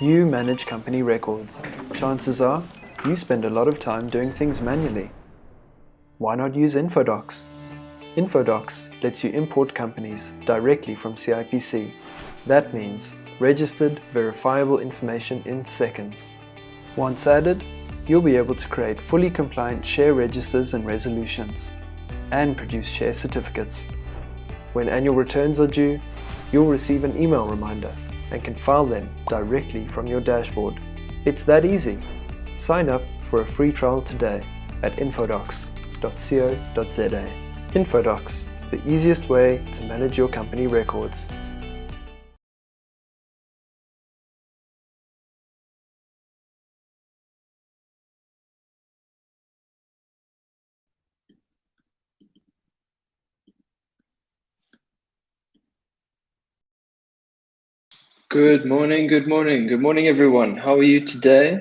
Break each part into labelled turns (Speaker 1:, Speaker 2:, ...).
Speaker 1: You manage company records. Chances are, you spend a lot of time doing things manually. Why not use InfoDocs? InfoDocs lets you import companies directly from Cipc. That means registered, verifiable information in seconds. Once added, you'll be able to create fully compliant share registers and resolutions, and produce share certificates. When annual returns are due, you'll receive an email reminder and can file them directly from your dashboard. It's that easy. Sign up for a free trial today at infodocs.co.za. InfoDocs, the easiest way to manage your company records.
Speaker 2: Good morning, good morning. Good morning, everyone. How are you today?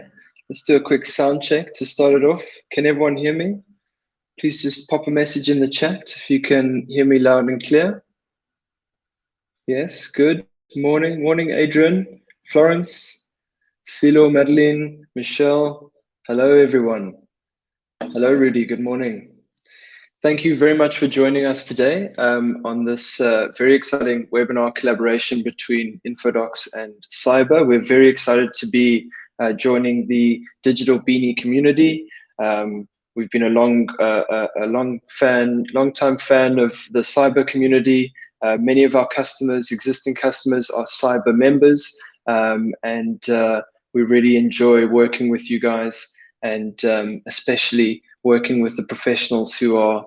Speaker 2: Let's do a quick sound check to start it off. Can everyone hear me? Please just pop a message in the chat if you can hear me loud and clear. Yes, good. Morning, morning, Adrian, Florence, Silo, Madeline, Michelle. Hello, everyone. Hello, Rudy. Good morning. Thank you very much for joining us today on this very exciting webinar collaboration between InfoDocs and Cyber. We're very excited to be joining the Digital Beanie community. We've been a long-time fan of the Cyber community. Many of our customers, existing customers, are Cyber members, and we really enjoy working with you guys, and especially working with the professionals who are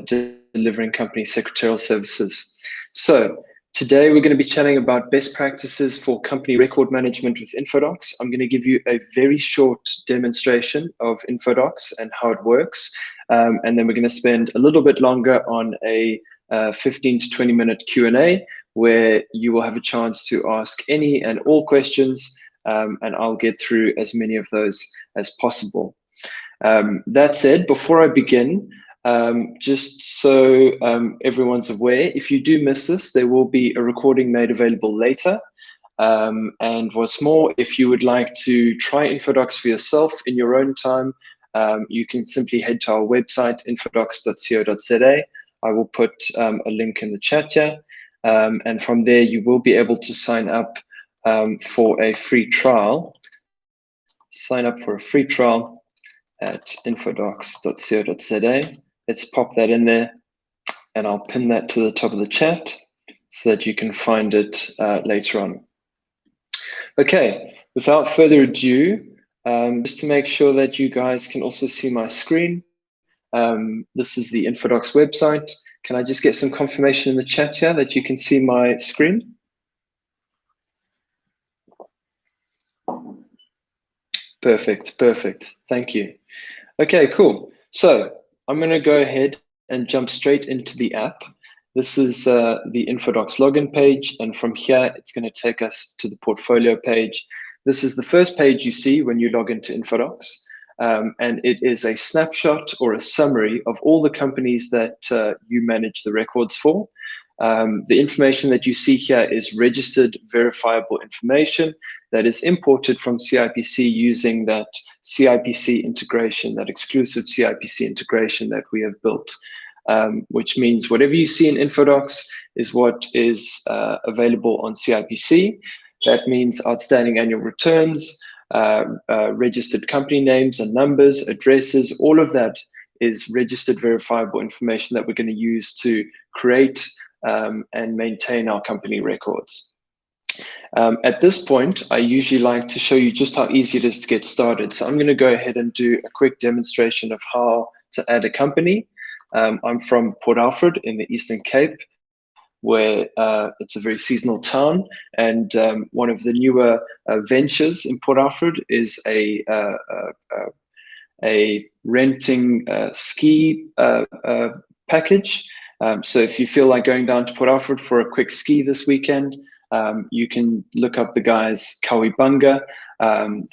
Speaker 2: delivering company secretarial services. So today we're going to be chatting about best practices for company record management with InfoDocs. I'm going to give you a very short demonstration of InfoDocs and how it works. And then we're going to spend a little bit longer on a 15 to 20 minute Q&A where you will have a chance to ask any and all questions, and I'll get through as many of those as possible. That said, before I begin, just so everyone's aware, if you do miss this, there will be a recording made available later. And what's more, if you would like to try InfoDocs for yourself in your own time, you can simply head to our website, infodocs.co.za. I will put a link in the chat here. And from there, you will be able to sign up for a free trial. Sign up for a free trial at infodocs.co.za. Let's pop that in there, and I'll pin that to the top of the chat so that you can find it later on. Okay, without further ado, just to make sure that you guys can also see my screen, this is the InfoDocs website. Can I just get some confirmation in the chat here that you can see my screen? Perfect, perfect. Thank you. Okay, cool. So I'm going to go ahead and jump straight into the app. This is the InfoDocs login page, and from here, it's going to take us to the portfolio page. This is the first page you see when you log into InfoDocs, and it is a snapshot or a summary of all the companies that you manage the records for. The information that you see here is registered, verifiable information that is imported from Cipc using that Cipc integration, that exclusive Cipc integration that we have built, which means whatever you see in InfoDocs is what is available on Cipc. That means outstanding annual returns, registered company names and numbers, addresses, all of that is registered verifiable information that we're going to use to create and maintain our company records. At this point, I usually like to show you just how easy it is to get started. So I'm going to go ahead and do a quick demonstration of how to add a company. I'm from Port Alfred in the Eastern Cape, where it's a very seasonal town, and one of the newer ventures in Port Alfred is a renting ski package. So if you feel like going down to Port Alfred for a quick ski this weekend, you can look up the guys Kawibunga.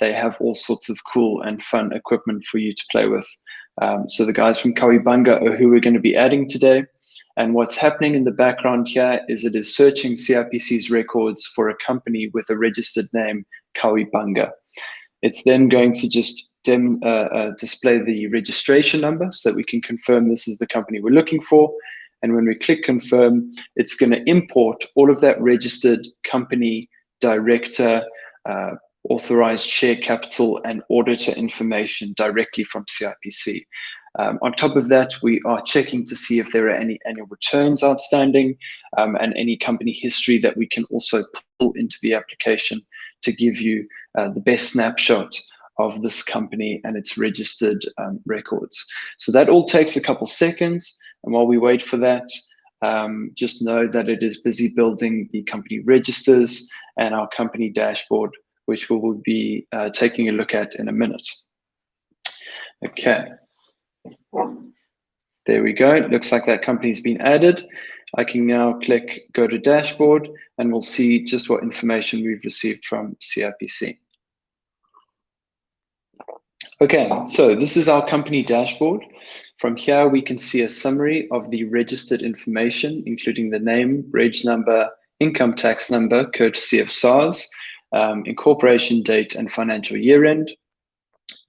Speaker 2: They have all sorts of cool and fun equipment for you to play with. So the guys from Kawibunga are who we're going to be adding today. And what's happening in the background here is it is searching CIPC's records for a company with a registered name, Kawibunga. It's then going to just display the registration number so that we can confirm this is the company we're looking for. And when we click confirm, it's going to import all of that registered company, director, authorized share capital, and auditor information directly from CIPC. On top of that, we are checking to see if there are any annual returns outstanding and any company history that we can also pull into the application to give you the best snapshot of this company and its registered records. So that all takes a couple seconds. And while we wait for that, just know that it is busy building the company registers and our company dashboard, which we will be taking a look at in a minute. Okay. There we go. It looks like that company's been added. I can now click go to dashboard and we'll see just what information we've received from CIPC. Okay, so this is our company dashboard. From here, we can see a summary of the registered information, including the name, reg number, income tax number, courtesy of SARS, incorporation date, and financial year end.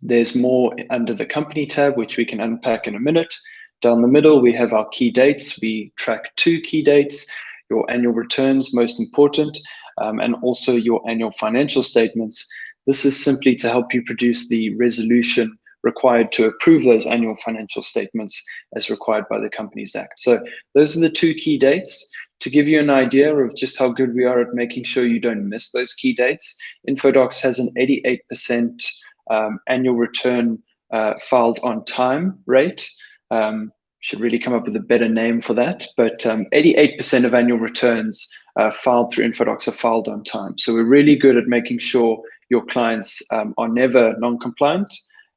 Speaker 2: There's more under the company tab, which we can unpack in a minute. Down the middle, we have our key dates. We track 2 key dates, your annual returns, most important, and also your annual financial statements. This is simply to help you produce the resolution required to approve those annual financial statements as required by the Companies Act. So those are the 2 key dates. To give you an idea of just how good we are at making sure you don't miss those key dates, Infodocs has an 88% annual return filed on time rate. Should really come up with a better name for that, but 88% of annual returns filed through Infodocs are filed on time. So we're really good at making sure your clients are never non-compliant,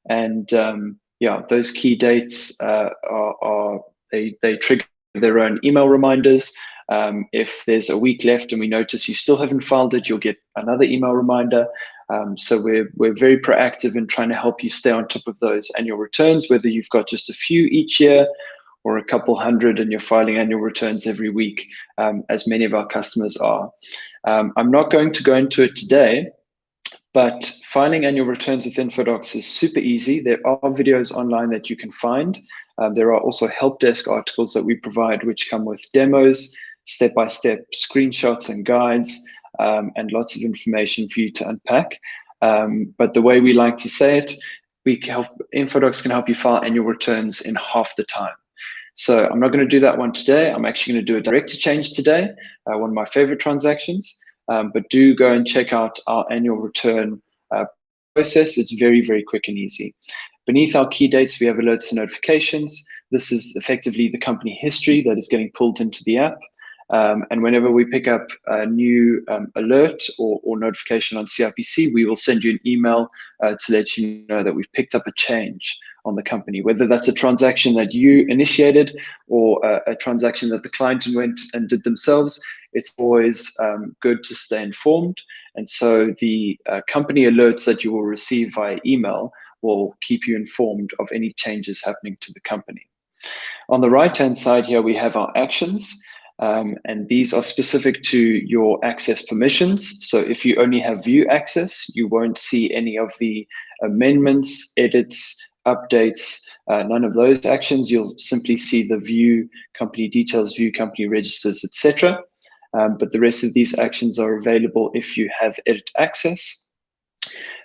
Speaker 2: and yeah, those key dates they trigger their own email reminders. If there's a week left and we notice you still haven't filed it, you'll get another email reminder. So we're very proactive in trying to help you stay on top of those annual returns, whether you've got just a few each year or a couple hundred and you're filing annual returns every week, as many of our customers are. I'm not going to go into it today, but filing annual returns with Infodocs is super easy. There are videos online that you can find. There are also help desk articles that we provide, which come with demos, step-by-step screenshots and guides, and lots of information for you to unpack. But the way we like to say it, Infodocs can help you file annual returns in half the time. So I'm not going to do that one today. I'm actually going to do a direct to change today, one of my favorite transactions. But do go and check out our annual return process. It's very, very quick and easy. Beneath our key dates, we have alerts and notifications. This is effectively the company history that is getting pulled into the app. And whenever we pick up a new alert or notification on CIPC, we will send you an email to let you know that we've picked up a change on the company, whether that's a transaction that you initiated or a transaction that the client went and did themselves. It's always good to stay informed. And so the company alerts that you will receive via email will keep you informed of any changes happening to the company. On the right-hand side here, we have our actions. And these are specific to your access permissions. So if you only have view access, you won't see any of the amendments, edits, updates, none of those actions. You'll simply see the view company details, view company registers, etc. but the rest of these actions are available if you have edit access.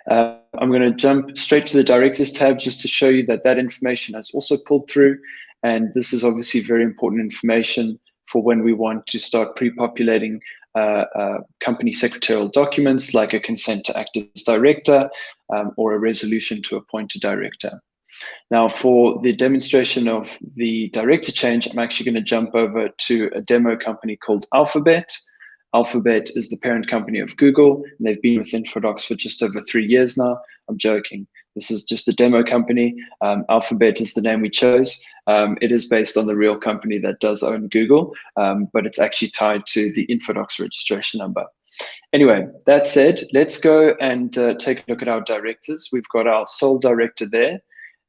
Speaker 2: I'm going to jump straight to the Directors tab just to show you that that information has also pulled through. And this is obviously very important information for when we want to start pre-populating company secretarial documents like a consent to act as director or a resolution to appoint a director. Now, for the demonstration of the director change, I'm actually going to jump over to a demo company called Alphabet. Alphabet is the parent company of Google, and they've been with Infodocs for just over 3 years now. I'm joking. This is just a demo company. Alphabet is the name we chose. It is based on the real company that does own Google, but it's actually tied to the Infodocs registration number. Anyway, that said, let's go and take a look at our directors. We've got our sole director there.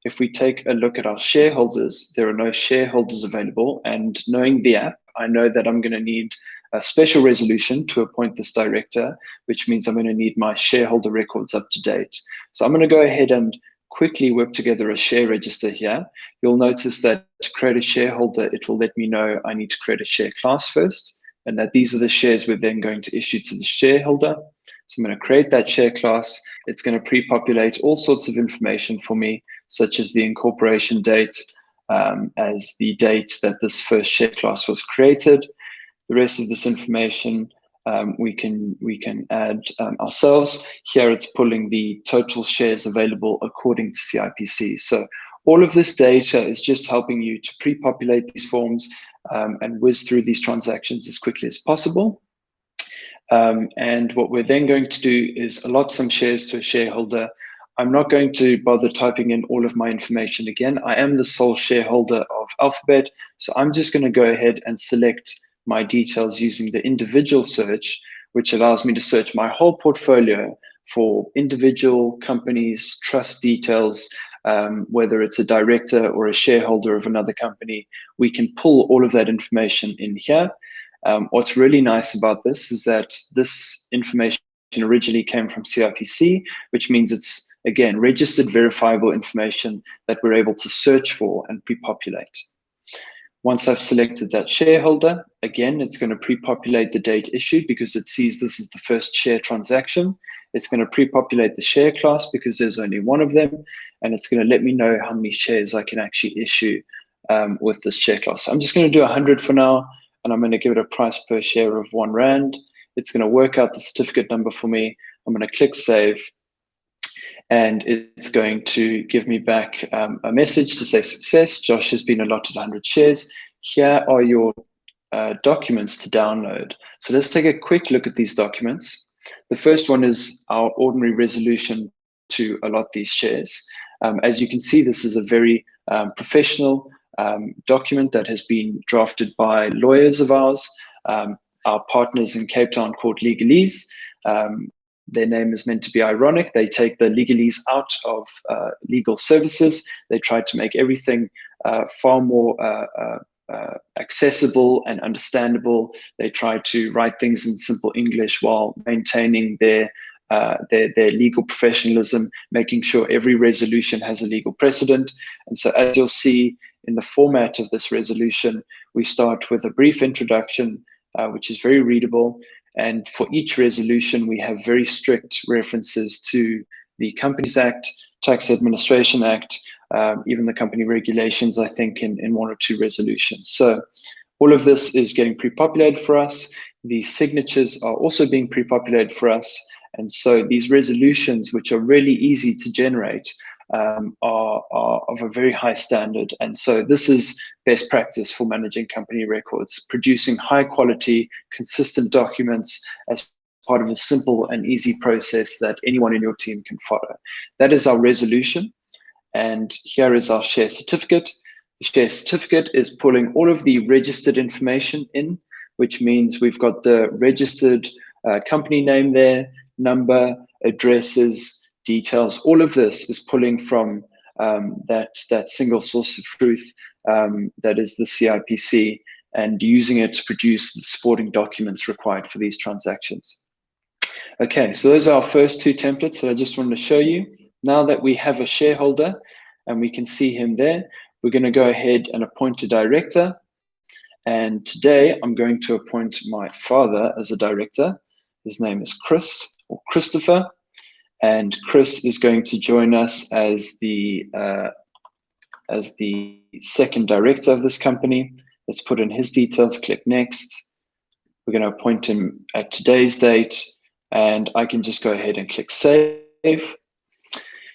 Speaker 2: If we take a look at our shareholders, there are no shareholders available. And knowing the app, I know that I'm going to need a special resolution to appoint this director, which means I'm going to need my shareholder records up to date. So I'm going to go ahead and quickly whip together a share register here. You'll notice that to create a shareholder, it will let me know I need to create a share class first, and that these are the shares we're then going to issue to the shareholder. So I'm going to create that share class. It's going to pre-populate all sorts of information for me, such as the incorporation date, as the date that this first share class was created. The rest of this information we can add ourselves. Here it's pulling the total shares available according to CIPC. So all of this data is just helping you to pre-populate these forms and whiz through these transactions as quickly as possible. And what we're then going to do is allot some shares to a shareholder. I'm not going to bother typing in all of my information again. I am the sole shareholder of Alphabet, so I'm just going to go ahead and select my details using the individual search, which allows me to search my whole portfolio for individual companies, trust details, whether it's a director or a shareholder of another company. We can pull all of that information in here. What's really nice about this is that this information originally came from CIPC, which means it's, again, registered verifiable information that we're able to search for and pre-populate. Once I've selected that shareholder, again, it's going to pre-populate the date issued because it sees this is the first share transaction. It's going to pre-populate the share class because there's only one of them, and it's going to let me know how many shares I can actually issue with this share class. So I'm just going to do 100 for now, and I'm going to give it a price per share of R1. It's going to work out the certificate number for me. I'm going to click save, and it's going to give me back a message to say success. Josh has been allotted 100 shares. Here are your documents to download. So let's take a quick look at these documents. The first one is our ordinary resolution to allot these shares. As you can see, this is a very professional document that has been drafted by lawyers of ours, our partners in Cape Town called Legalese. Their name is meant to be ironic. They take the legalese out of legal services. They try to make everything far more accessible and understandable. They try to write things in simple English while maintaining their legal professionalism, making sure every resolution has a legal precedent. And so as you'll see in the format of this resolution, we start with a brief introduction, which is very readable. And for each resolution, we have very strict references to the Companies Act, Tax Administration Act, even the company regulations, I think, in one or two resolutions. So all of this is getting pre-populated for us. The signatures are also being pre-populated for us. And so these resolutions, which are really easy to generate, are of a very high standard. And so this is best practice for managing company records, producing high quality, consistent documents as part of a simple and easy process that anyone in your team can follow. That is our resolution. And here is our share certificate. The share certificate is pulling all of the registered information in, which means we've got the registered company name there, number, addresses, details. All of this is pulling from that single source of truth that is the CIPC, and using it to produce the supporting documents required for these transactions. Okay, so those are our first two templates that I just wanted to show you. Now that we have a shareholder and we can see him there, we're going to go ahead and appoint a director. And today I'm going to appoint my father as a director. His name is Chris or Christopher, and Chris is going to join us as the second director of this company. Let's put in his details, click next. We're going to appoint him at today's date, and I can just go ahead and click save.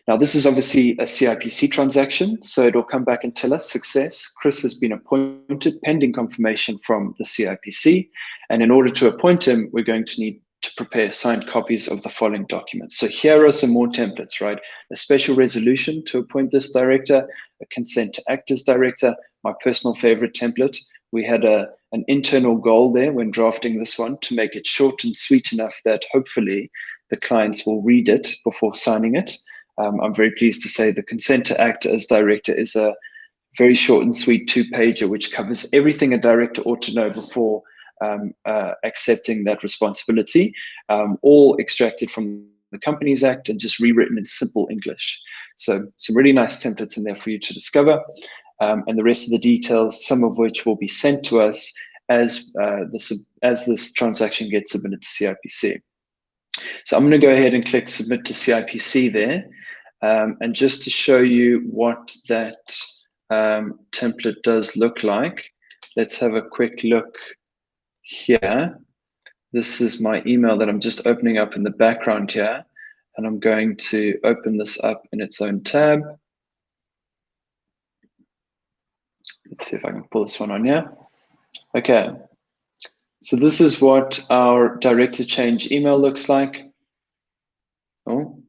Speaker 2: Now, this is obviously a CIPC transaction, so it'll come back and tell us success. Chris has been appointed pending confirmation from the CIPC, and in order to appoint him, we're going to need to prepare signed copies of the following documents. So here are some more templates, right? A special resolution to appoint this director, a consent to act as director, my personal favorite template. We had an internal goal there when drafting this one to make it short and sweet enough that hopefully the clients will read it before signing it. I'm very pleased to say the consent to act as director is a very short and sweet 2-pager, which covers everything a director ought to know before accepting that responsibility, all extracted from the Companies Act and just rewritten in simple English. So some really nice templates in there for you to discover, and the rest of the details, some of which will be sent to us as this transaction gets submitted to CIPC. So I'm going to go ahead and click submit to CIPC there. And just to show you what that template does look like, let's have a quick look here. This is my email that I'm just opening up in the background here, and I'm going to open this up in its own tab. Let's see if I can pull this one on here. Okay, so this is what our director change email looks like. Oh,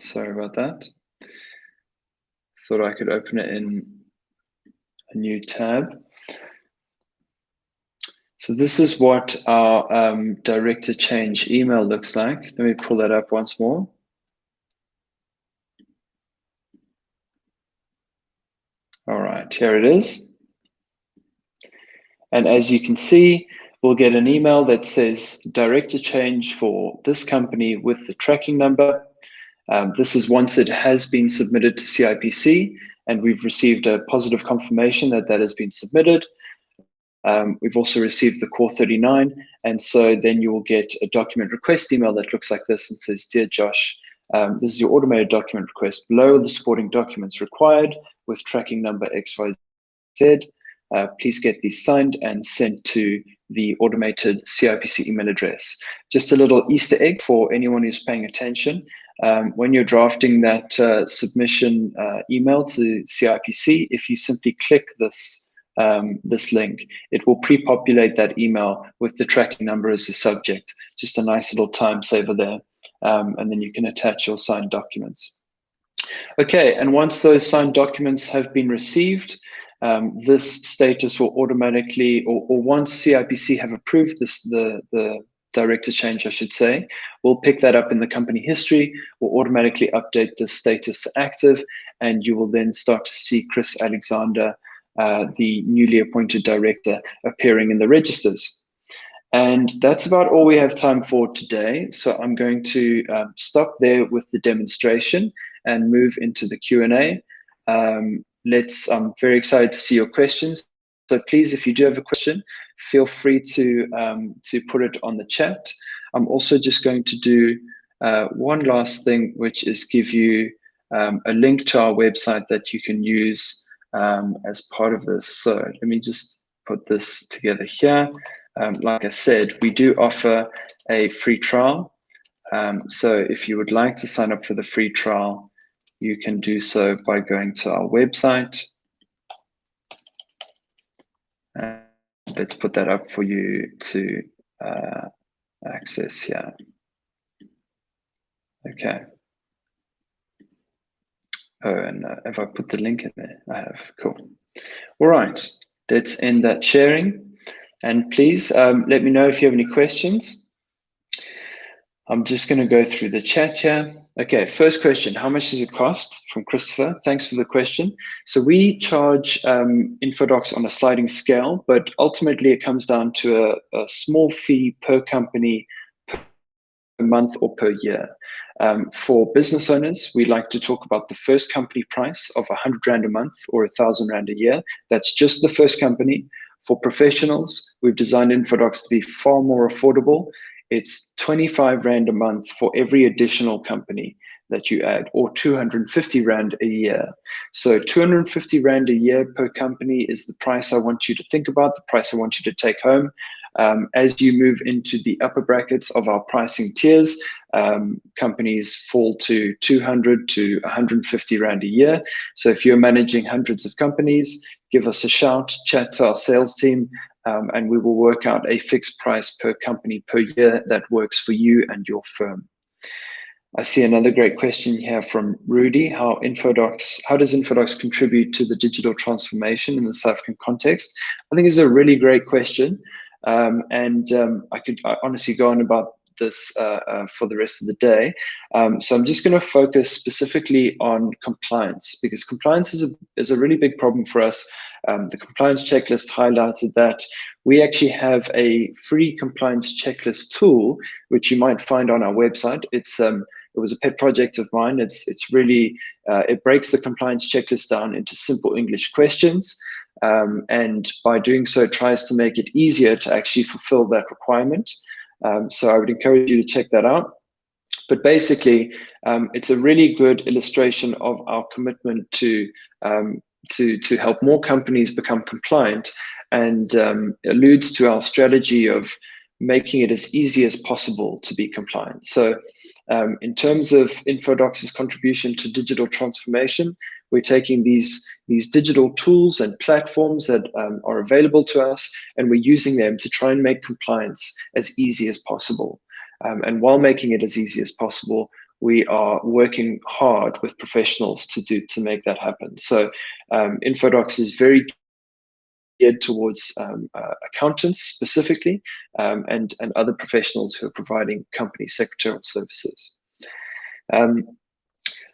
Speaker 2: sorry about that. Thought I could open it in a new tab. So this is what our director change email looks like. Let me pull that up once more. All right, here it is. And as you can see, we'll get an email that says director change for this company with the tracking number. This is once it has been submitted to CIPC, and we've received a positive confirmation that that has been submitted. We've also received the Core 39, and so then you will get a document request email that looks like this and says, Dear Josh, this is your automated document request. Below the supporting documents required with tracking number XYZ. Please get these signed and sent to the automated CIPC email address. Just a little Easter egg for anyone who's paying attention. When you're drafting that submission email to CIPC, if you simply click this link, it will pre-populate that email with the tracking number as the subject. Just a nice little time saver there. And then you can attach your signed documents. Okay, and once those signed documents have been received, this status will automatically, or once CIPC have approved this, the director change, I should say, we'll pick that up in the company history, we'll automatically update the status to active, and you will then start to see Chris Alexander, the newly appointed director, appearing in the registers. And that's about all we have time for today. So I'm going to stop there with the demonstration and move into the Q&A. I'm very excited to see your questions. So please, if you do have a question, feel free to put it on the chat. I'm also just going to do one last thing, which is give you a link to our website that you can use as part of this. So let me just put this together here. Like I said, we do offer a free trial. So if you would like to sign up for the free trial, you can do so by going to our website. Let's put that up for you to access here. Okay. Oh, and have I put the link in there? I have. Cool. All right. Let's end that sharing. And please let me know if you have any questions. I'm just going to go through the chat here. Okay, first question, how much does it cost? From Christopher, thanks for the question. So we charge Infodocs on a sliding scale, but ultimately it comes down to a small fee per company per month or per year. For business owners, we like to talk about the first company price of 100 Rand a month or 1,000 Rand a year. That's just the first company. For professionals, we've designed InfoDocs to be far more affordable. It's 25 Rand a month for every additional company that you add, or 250 Rand a year. So 250 Rand a year per company is the price I want you to think about, the price I want you to take home. As you move into the upper brackets of our pricing tiers, companies fall to 200 to 150 Rand a year. So if you're managing hundreds of companies, give us a shout, chat to our sales team, and we will work out a fixed price per company per year that works for you and your firm. I see another great question here from Rudy. How does InfoDocs contribute to the digital transformation in the South African context? I think it's a really great question. I could honestly go on about this for the rest of the day. So I'm just going to focus specifically on compliance, because compliance is a really big problem for us. The compliance checklist highlighted that. We actually have a free compliance checklist tool, which you might find on our website. It was a pet project of mine. It's really, it breaks the compliance checklist down into simple English questions. And by doing so, it tries to make it easier to actually fulfill that requirement. So I would encourage you to check that out. But basically, it's a really good illustration of our commitment to help more companies become compliant, and alludes to our strategy of making it as easy as possible to be compliant. So in terms of InfoDocs' contribution to digital transformation, we're taking these digital tools and platforms that are available to us, and we're using them to try and make compliance as easy as possible. And while making it as easy as possible, we are working hard with professionals to make that happen. So InfoDocs is very geared towards accountants specifically, and other professionals who are providing company secretarial services.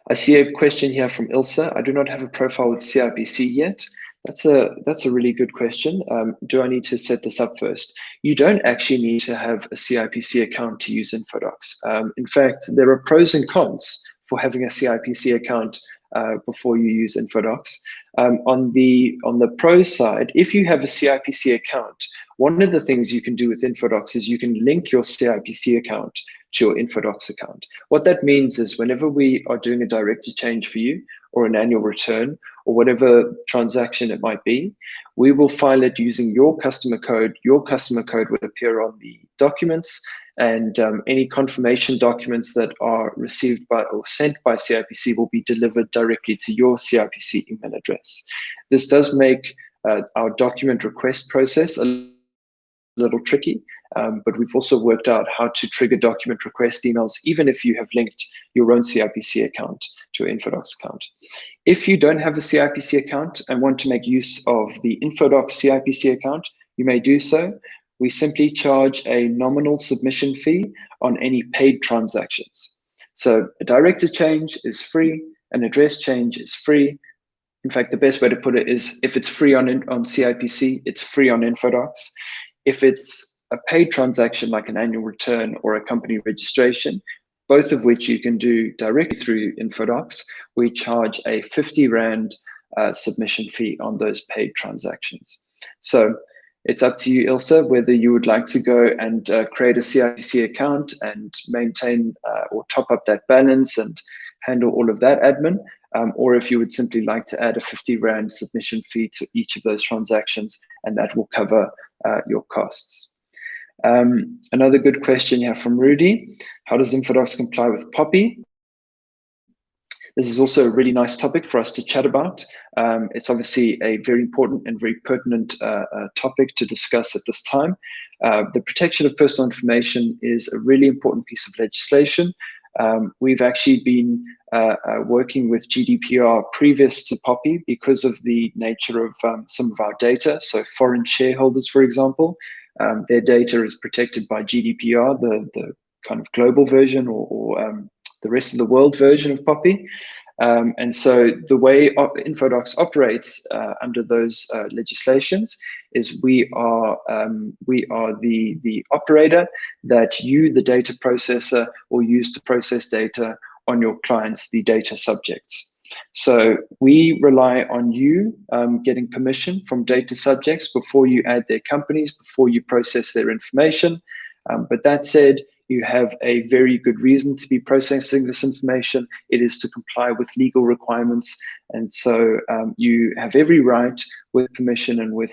Speaker 2: I see a question here from Ilsa. I do not have a profile with CIPC yet. That's a really good question. Do I need to set this up first? You don't actually need to have a CIPC account to use InfoDocs. In fact, there are pros and cons for having a CIPC account before you use InfoDocs. On the pros side, if you have a CIPC account, one of the things you can do with InfoDocs is you can link your CIPC account to your InfoDocs account. What that means is whenever we are doing a director change for you, or an annual return, or whatever transaction it might be, we will file it using your customer code. Your customer code would appear on the documents, and any confirmation documents that are received by or sent by CIPC will be delivered directly to your CIPC email address. This does make our document request process a little tricky, but we've also worked out how to trigger document request emails even if you have linked your own CIPC account to your InfoDocs account. If you don't have a CIPC account and want to make use of the InfoDocs CIPC account, you may do so. We simply charge a nominal submission fee on any paid transactions. So a director change is free, an address change is free. In fact, the best way to put it is if it's free on CIPC, it's free on InfoDocs. If it's a paid transaction like an annual return or a company registration, both of which you can do directly through InfoDocs, we charge a 50 Rand submission fee on those paid transactions. So it's up to you, Ilsa, whether you would like to go and create a CIPC account and maintain or top up that balance and handle all of that admin, or if you would simply like to add a 50 Rand submission fee to each of those transactions, and that will cover your costs. Another good question here from Rudy. How does InfoDocs comply with POPI? This is also a really nice topic for us to chat about. It's obviously a very important and very pertinent topic to discuss at this time. The protection of personal information is a really important piece of legislation. We've actually been working with GDPR previous to POPI because of the nature of some of our data. So foreign shareholders, for example, their data is protected by GDPR, the kind of global version or the rest of the world version of POPI. And so the way InfoDocs operates under those legislations is we are the operator that you, the data processor, will use to process data on your clients, the data subjects. So we rely on you getting permission from data subjects before you add their companies, before you process their information. But that said, you have a very good reason to be processing this information. It is to comply with legal requirements. And so you have every right with permission and with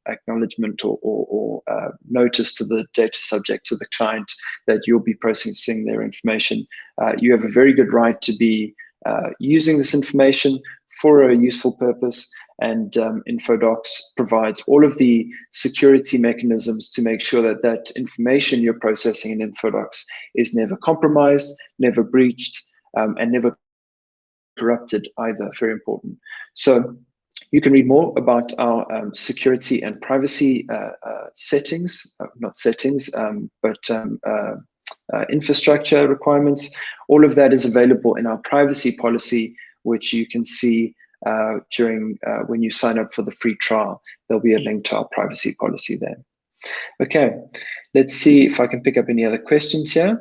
Speaker 2: acknowledgement or notice to the data subject, to the client, that you'll be processing their information. You have a very good right to be using this information for a useful purpose, and InfoDocs provides all of the security mechanisms to make sure that that information you're processing in InfoDocs is never compromised, never breached, and never corrupted either. Very important. So you can read more about our security and privacy settings, not settings, but infrastructure requirements. All of that is available in our privacy policy, which you can see during when you sign up for the free trial. There'll be a link to our privacy policy there. Okay, let's see if I can pick up any other questions here.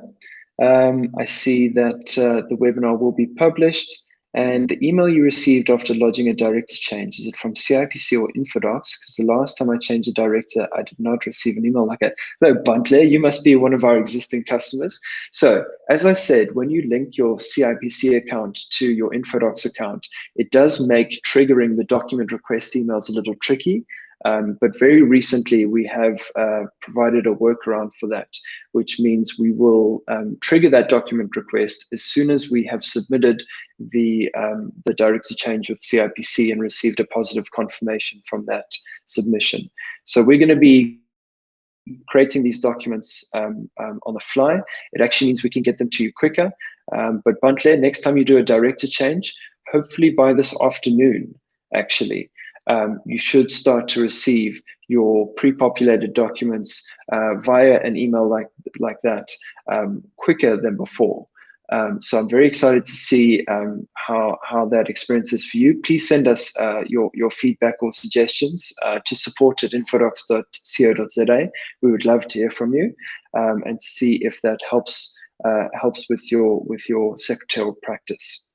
Speaker 2: I see that the webinar will be published. And the email you received after lodging a director change, is it from CIPC or Infodocs? Because the last time I changed a director, I did not receive an email like that. No, Buntley, you must be one of our existing customers. So as I said, when you link your CIPC account to your Infodocs account, it does make triggering the document request emails a little tricky. But very recently, we have provided a workaround for that, which means we will trigger that document request as soon as we have submitted the director change with CIPC and received a positive confirmation from that submission. So we're going to be creating these documents on the fly. It actually means we can get them to you quicker. But Buntley, next time you do a director change, hopefully by this afternoon, actually, you should start to receive your pre-populated documents via an email like that quicker than before. So I'm very excited to see how that experience is for you. Please send us your feedback or suggestions to support@infodocs.co.za. We would love to hear from you and see if that helps with your secretarial practice.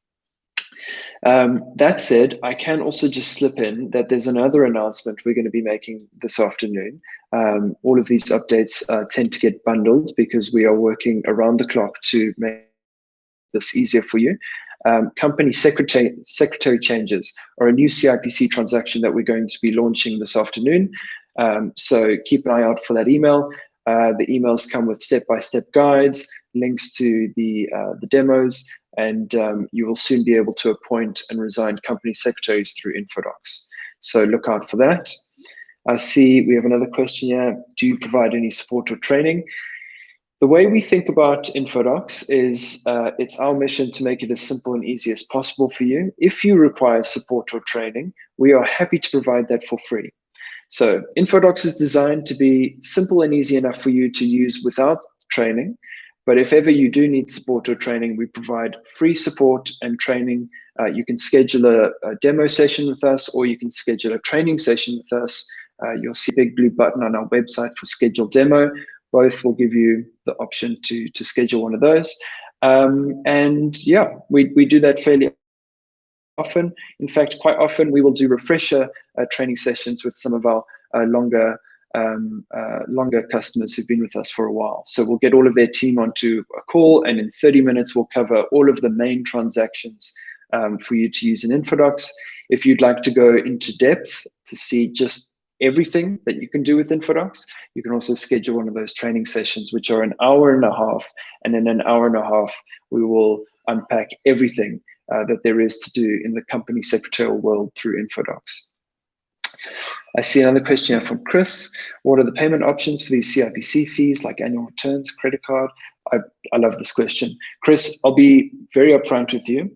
Speaker 2: That said, I can also just slip in that there's another announcement we're going to be making this afternoon. All of these updates tend to get bundled because we are working around the clock to make this easier for you. Company secretary changes are a new CIPC transaction that we're going to be launching this afternoon. So keep an eye out for that email. The emails come with step-by-step guides, links to the demos, and you will soon be able to appoint and resign company secretaries through Infodocs. So look out for that. I see we have another question here. Do you provide any support or training? The way we think about Infodocs is it's our mission to make it as simple and easy as possible for you. If you require support or training, we are happy to provide that for free. So Infodocs is designed to be simple and easy enough for you to use without training. But if ever you do need support or training, we provide free support and training. You can schedule a demo session with us, or you can schedule a training session with us. You'll see a big blue button on our website for schedule demo. Both will give you the option to schedule one of those. And yeah, we do that fairly often. In fact, quite often we will do refresher training sessions with some of our longer customers who've been with us for a while. So we'll get all of their team onto a call, and in 30 minutes, we'll cover all of the main transactions for you to use in Infodocs. If you'd like to go into depth to see just everything that you can do with Infodocs, you can also schedule one of those training sessions, which are an hour and a half. And in an hour and a half, we will unpack everything that there is to do in the company secretarial world through Infodocs. I see another question here from Chris. What are the payment options for these CIPC fees, like annual returns, credit card? I love this question. Chris, I'll be very upfront with you.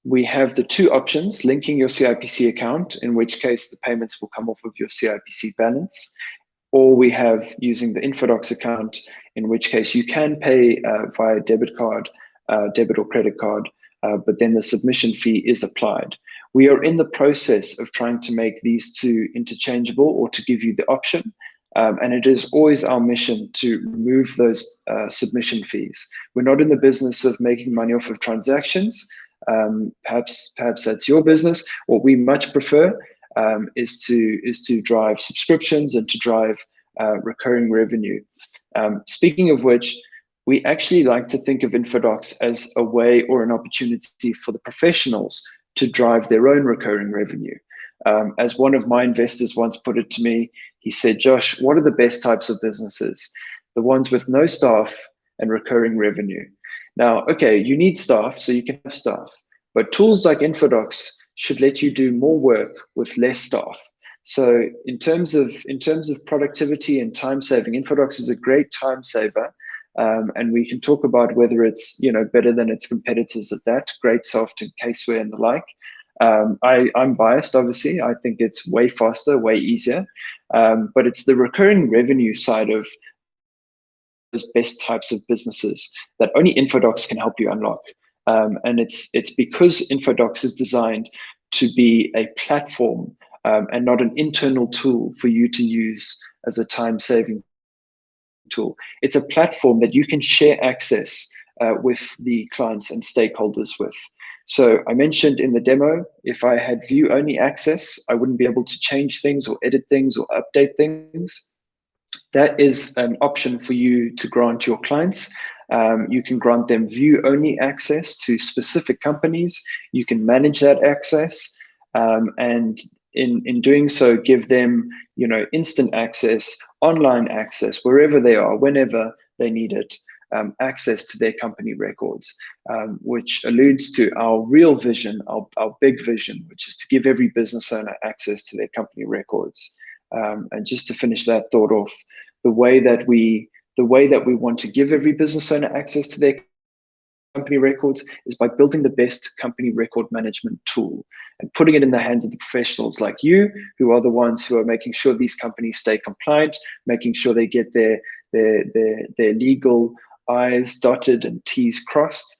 Speaker 2: We have the two options: linking your CIPC account, in which case the payments will come off of your CIPC balance, or we have using the Infodocs account, in which case you can pay via debit card, debit or credit card, but then the submission fee is applied. We are in the process of trying to make these two interchangeable, or to give you the option. And it is always our mission to remove those submission fees. We're not in the business of making money off of transactions. Perhaps that's your business. What we much prefer is to drive subscriptions and to drive recurring revenue. Speaking of which, we actually like to think of InfoDocs as a way or an opportunity for the professionals to drive their own recurring revenue. As one of my investors once put it to me, he said, "Josh, what are the best types of businesses? The ones with no staff and recurring revenue." Now, okay, you need staff, so you can have staff, but tools like InfoDocs should let you do more work with less staff. So in terms of productivity and time saving, InfoDocs is a great time saver. And we can talk about whether it's better than its competitors at that, Greatsoft and Caseware and the like. I'm biased, obviously. I think it's way faster, way easier. But it's the recurring revenue side of those best types of businesses that only InfoDocs can help you unlock. And it's because InfoDocs is designed to be a platform and not an internal tool for you to use as a time-saving tool. It's a platform that you can share access with the clients and stakeholders with. So I mentioned in the demo, if I had view-only access, I wouldn't be able to change things or edit things or update things. That is an option for you to grant your clients. You can grant them view-only access to specific companies. You can manage that access, and in doing so, give them instant access, online access, wherever they are, whenever they need it, access to their company records, which alludes to our real vision, our big vision, which is to give every business owner access to their company records. And just to finish that thought off, the way that we want to give every business owner access to their company records is by building the best company record management tool and putting it in the hands of the professionals like you, who are the ones who are making sure these companies stay compliant, making sure they get their legal I's dotted and T's crossed.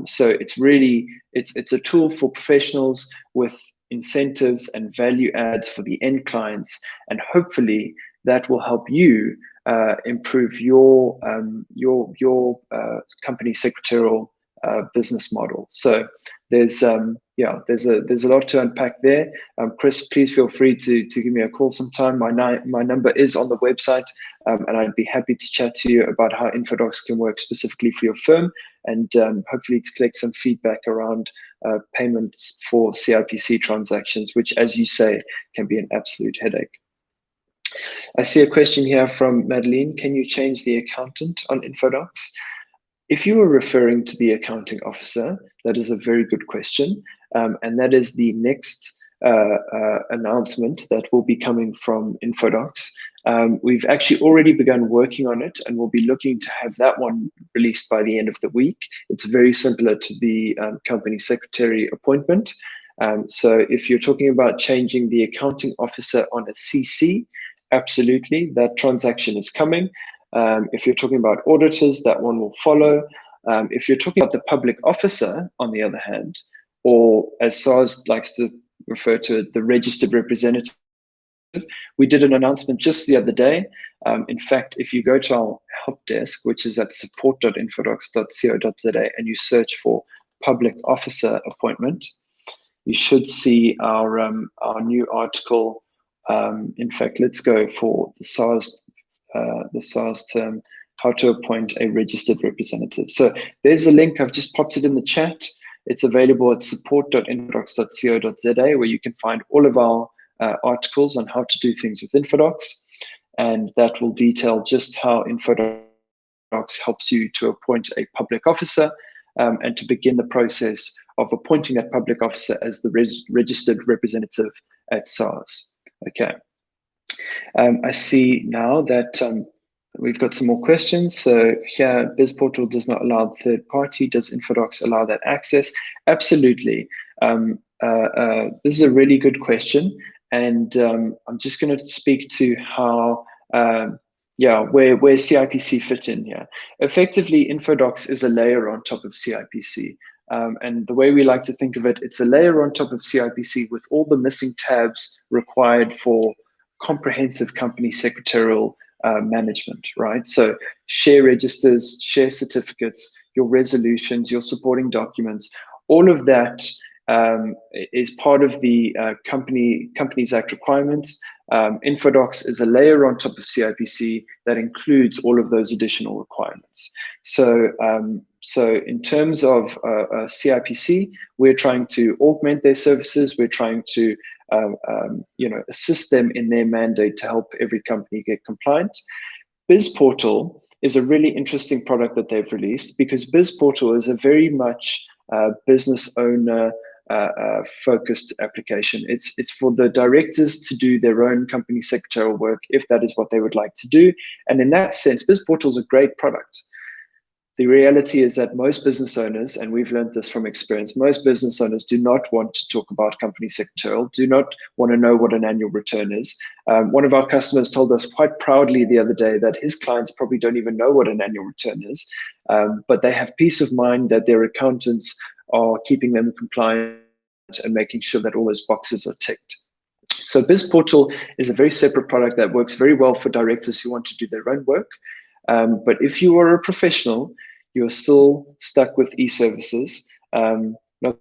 Speaker 2: So it's really it's a tool for professionals with incentives and value adds for the end clients, and hopefully that will help you improve your company secretarial business model. So there's a lot to unpack there. Chris, please feel free to give me a call sometime. My number is on the website, and I'd be happy to chat to you about how InfoDocs can work specifically for your firm, and hopefully to collect some feedback around payments for CIPC transactions, which, as you say, can be an absolute headache. I see a question here from Madeline. Can you change the accountant on InfoDocs? If you were referring to the accounting officer, that is a very good question. And that is the next announcement that will be coming from InfoDocs. We've actually already begun working on it, and we'll be looking to have that one released by the end of the week. It's very similar to the company secretary appointment. So if you're talking about changing the accounting officer on a CC, absolutely, that transaction is coming. If you're talking about auditors, that one will follow. If you're talking about the public officer, on the other hand, or as SARS likes to refer to it, the registered representative, we did an announcement just the other day. In fact, if you go to our help desk, which is at support.infodocs.co.za, and you search for public officer appointment, you should see our new article. In fact, let's go for the SARS term, how to appoint a registered representative. So there's a link. I've just popped it in the chat. It's available at support.infodocs.co.za, where you can find all of our articles on how to do things with InfoDocs. And that will detail just how InfoDocs helps you to appoint a public officer and to begin the process of appointing that public officer as the registered representative at SARS. Okay. I see now that we've got some more questions. So here, BizPortal does not allow the third party. Does InfoDocs allow that access? Absolutely. This is a really good question. And I'm just going to speak to how, where CIPC fit in here. Effectively, InfoDocs is a layer on top of CIPC. And the way we like to think of it, it's a layer on top of CIPC with all the missing tabs required for comprehensive company secretarial management, right? So share registers, share certificates, your resolutions, your supporting documents, All of that is part of the Companies Act requirements. Infodocs is a layer on top of CIPC that includes all of those additional requirements. So, so in terms of CIPC, we're trying to augment their services. We're trying to assist them in their mandate to help every company get compliant. BizPortal is a really interesting product that they've released, because BizPortal is a very much business owner focused application. It's for the directors to do their own company secretarial work if that is what they would like to do. And in that sense, BizPortal is a great product. The reality is that most business owners, and we've learned this from experience, most business owners do not want to talk about company secretarial, do not want to know what an annual return is. One of our customers told us quite proudly the other day that his clients probably don't even know what an annual return is, but they have peace of mind that their accountants are keeping them compliant and making sure that all those boxes are ticked. So BizPortal is a very separate product that works very well for directors who want to do their own work. But if you are a professional, you're still stuck with e-services. Not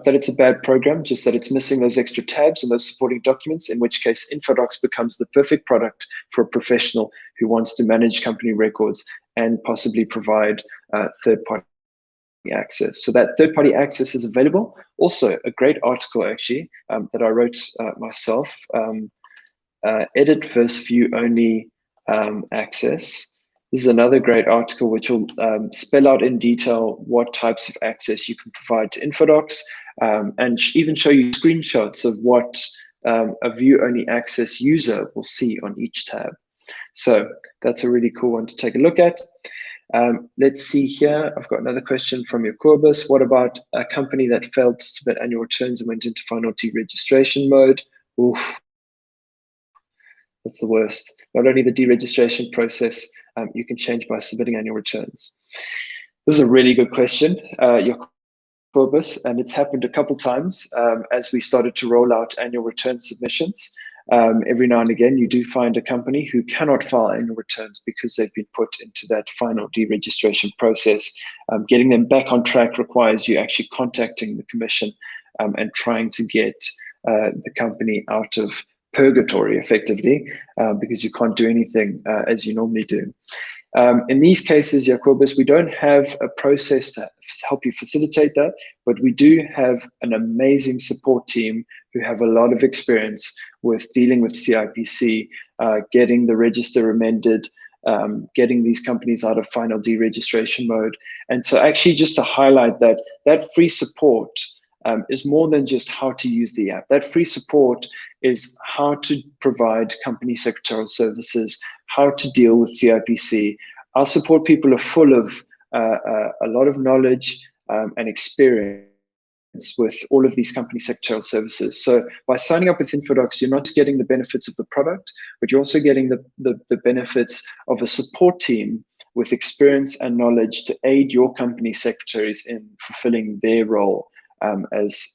Speaker 2: that it's a bad program, just that it's missing those extra tabs and those supporting documents, in which case Infodocs becomes the perfect product for a professional who wants to manage company records and possibly provide third-party access. So that third-party access is available. Also, a great article actually that I wrote myself, edit versus view only access. This is another great article which will spell out in detail what types of access you can provide to Infodocs, and even show you screenshots of what a view-only access user will see on each tab. So that's a really cool one to take a look at. Let's see here. I've got another question from Jacobus. What about a company that failed to submit annual returns and went into final deregistration mode? Oof. That's the worst. Not only the deregistration process, you can change by submitting annual returns. This is a really good question, Jacobus, and it's happened a couple times as we started to roll out annual return submissions. Every now and again, you do find a company who cannot file annual returns because they've been put into that final deregistration process. Getting them back on track requires you actually contacting the commission and trying to get the company out of purgatory, effectively, because you can't do anything as you normally do. In these cases, Jacobus, we don't have a process to help you facilitate that, but we do have an amazing support team who have a lot of experience with dealing with CIPC, getting the register amended, getting these companies out of final deregistration mode. And so actually just to highlight that, that free support is more than just how to use the app. That free support is how to provide company secretarial services, how to deal with CIPC. Our support people are full of a lot of knowledge and experience with all of these company secretarial services. So by signing up with Infodocs, you're not just getting the benefits of the product, but you're also getting the benefits of a support team with experience and knowledge to aid your company secretaries in fulfilling their role as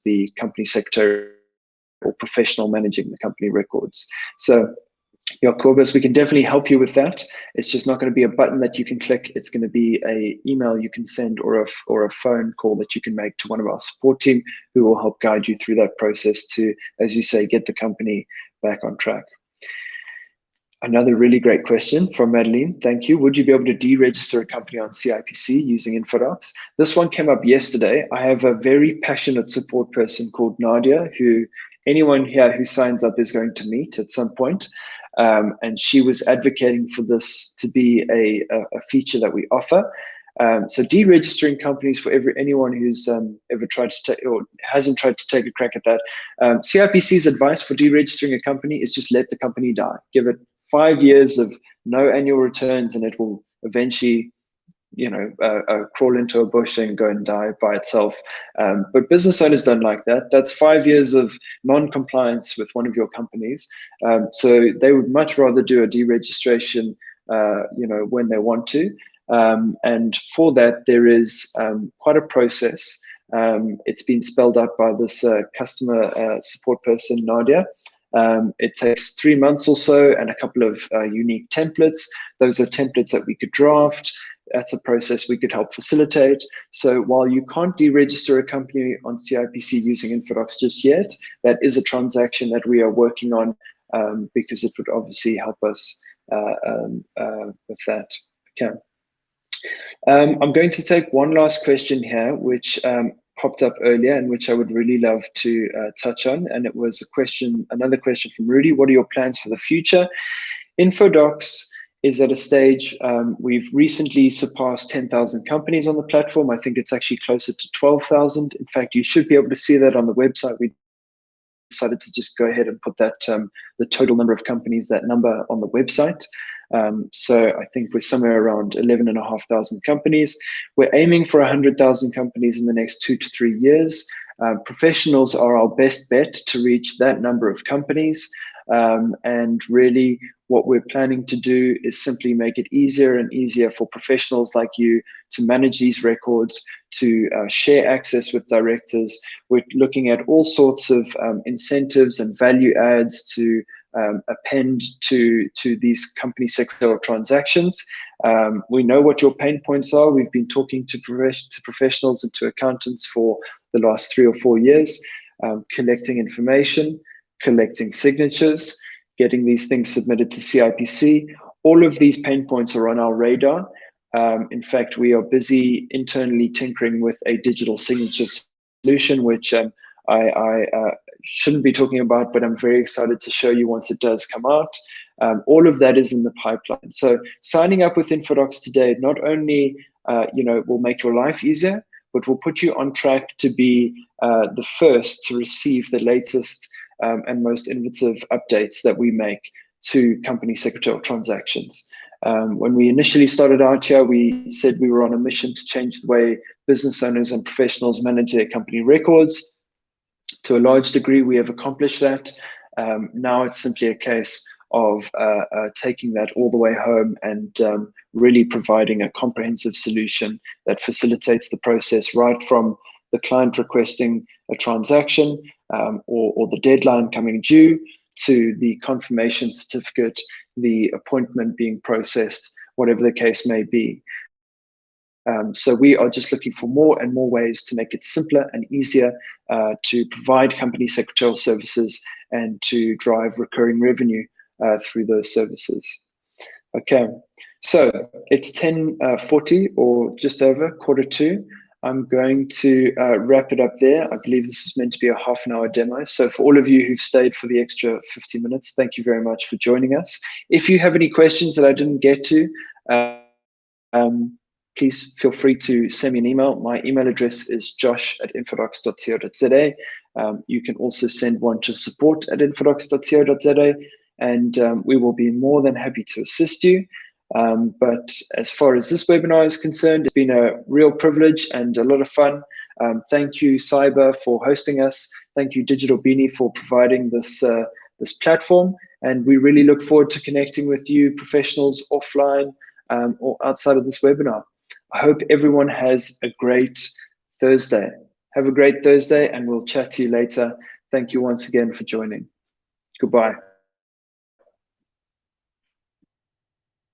Speaker 2: the company secretary or professional managing the company records. So Jacobus, we can definitely help you with that. It's just not going to be a button that you can click. It's going to be an email you can send or a phone call that you can make to one of our support team who will help guide you through that process to, as you say, get the company back on track. Another really great question from Madeline. Thank you. Would you be able to deregister a company on CIPC using Infodocs? This one came up yesterday. I have a very passionate support person called Nadia, who anyone here who signs up is going to meet at some point. And she was advocating for this to be a feature that we offer. So deregistering companies for anyone who's ever tried to take or hasn't tried to take a crack at that. CIPC's advice for deregistering a company is just let the company die. Give it 5 years of no annual returns, and it will eventually, crawl into a bush and go and die by itself. But business owners don't like that. That's 5 years of non-compliance with one of your companies. So they would much rather do a deregistration, when they want to. And for that, there is quite a process. It's been spelled out by this customer support person, Nadia. It takes 3 months or so and a couple of unique templates. Those are templates that we could draft. that's a process we could help facilitate. So while you can't deregister a company on CIPC using Infodocs just yet, that is a transaction that we are working on, because it would obviously help us with that. Okay. I'm going to take one last question here, which popped up earlier and which I would really love to touch on. And it was another question from Rudy. What are your plans for the future? Infodocs is at a stage, we've recently surpassed 10,000 companies on the platform. I think it's actually closer to 12,000. In fact, you should be able to see that on the website. We decided to just go ahead and put that the total number of companies, that number on the website. So I think we're somewhere around 11,500 companies. We're aiming for 100,000 companies in the next 2 to 3 years. Professionals are our best bet to reach that number of companies. And really what we're planning to do is simply make it easier and easier for professionals like you to manage these records, to share access with directors. We're looking at all sorts of incentives and value adds to append to these company secretarial transactions. We know what your pain points are. We've been talking to professionals and to accountants for the last 3 or 4 years, collecting information, collecting signatures, getting these things submitted to CIPC. All of these pain points are on our radar. In fact, we are busy internally tinkering with a digital signature solution, which I shouldn't be talking about, but I'm very excited to show you once it does come out. All of that is in the pipeline. So signing up with Infodocs today not only will make your life easier, but will put you on track to be the first to receive the latest and most innovative updates that we make to company secretarial transactions. When we initially started out here, we said we were on a mission to change the way business owners and professionals manage their company records. To a large degree, we have accomplished that. Now it's simply a case of taking that all the way home and really providing a comprehensive solution that facilitates the process right from the client requesting a transaction or the deadline coming due to the confirmation certificate, the appointment being processed, whatever the case may be. So we are just looking for more and more ways to make it simpler and easier to provide company secretarial services and to drive recurring revenue through those services. Okay, so it's 10:40 or just over, 1:45. I'm going to wrap it up there. I believe this is meant to be a half-an-hour demo. So for all of you who've stayed for the extra 50 minutes, thank you very much for joining us. If you have any questions that I didn't get to, please feel free to send me an email. My email address is josh@infodocs.co.za. You can also send one to support@infodocs.co.za, and we will be more than happy to assist you. But as far as this webinar is concerned, it's been a real privilege and a lot of fun. Thank you, Cyber, for hosting us. Thank you, Digital Beanie, for providing this platform. And we really look forward to connecting with you professionals offline or outside of this webinar. I hope everyone has a great Thursday. Have a great Thursday, and we'll chat to you later. Thank you once again for joining. Goodbye.